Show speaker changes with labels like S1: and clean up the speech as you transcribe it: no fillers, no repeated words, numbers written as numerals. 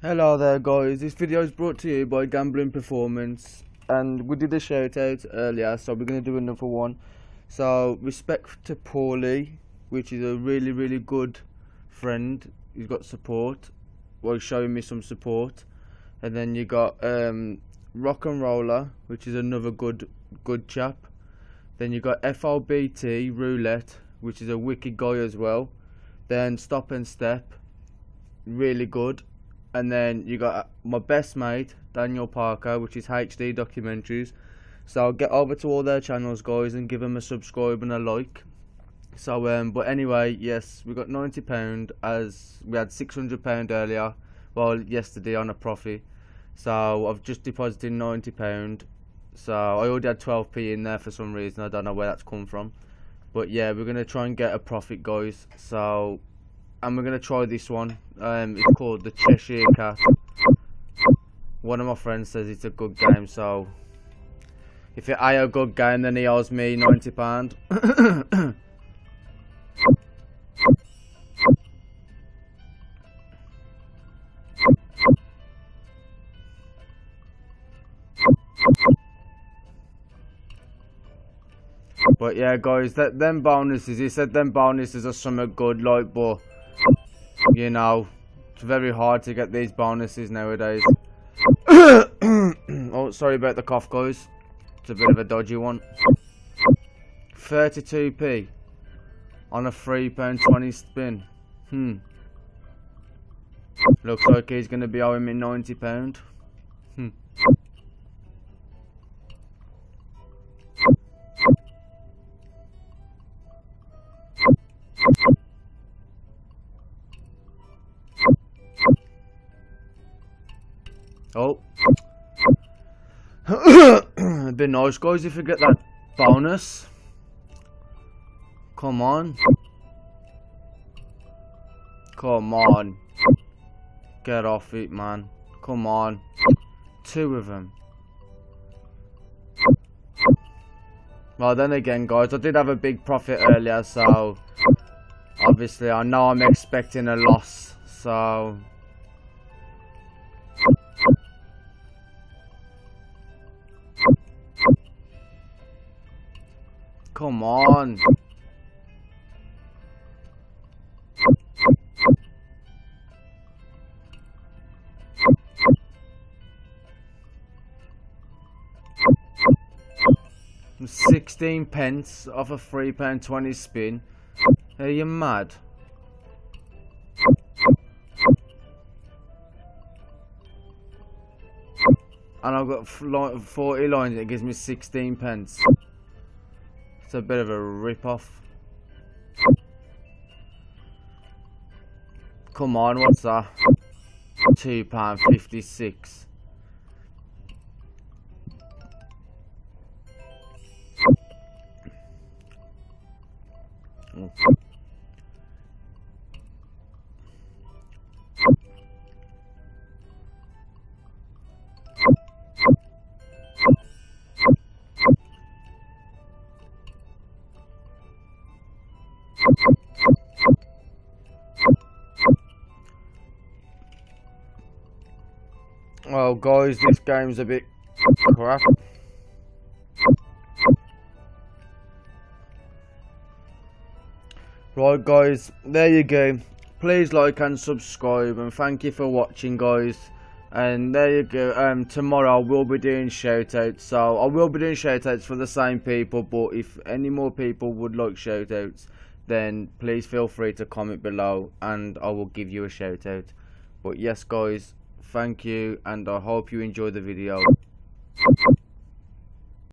S1: Hello there guys, this video is brought to you by Gambling Performance, and we did a shout out earlier, so we're going to do another one. So respect to Paulie, which is a really good friend. He's got support, well, he's showing me some support. And then you got rocknrolla, which is another good chap. Then you got fobt roulette, which is a wicked guy as well. Then stopnstep, really good. And then you got my best mate Daniel Parker, which is HD Documentaries. So get over to all their channels guys and give them a subscribe and a like. So but anyway, yes, we got £90 as we had £600 earlier, well, yesterday on a profit. So I've just deposited £90. So I already had 12p in there for some reason, I don't know where that's come from. But yeah, we're gonna try and get a profit guys. So, and we're gonna try this one. It's called the Cheshire Cat. One of my friends says it's a good game, so if it ain't a good game, then he owes me £90. But yeah guys, them bonuses, he said them bonuses are something good, like, but you know, it's very hard to get these bonuses nowadays. Oh, sorry about the cough guys, it's a bit of a dodgy one. 32p on a £3.20 spin. Looks like he's going to be owing me £90. Oh. It'd be nice guys if you get that bonus. Come on. Come on. Get off it, man. Come on. 2 of them. Well, then again guys, I did have a big profit earlier, so obviously I know I'm expecting a loss, so come on. £16 off a £3.20 spin. Are you mad? And I've got 40 lines, it gives me 16p. It's a bit of a rip-off. Come on, what's that? £2.56. Well guys, this game's a bit crap. Right guys, there you go. Please like and subscribe, and thank you for watching guys. And there you go. Tomorrow we'll be doing shoutouts, so I will be doing shoutouts for the same people, but if any more people would like shoutouts, then please feel free to comment below and I will give you a shoutout. But yes guys, thank you, and I hope you enjoy the video.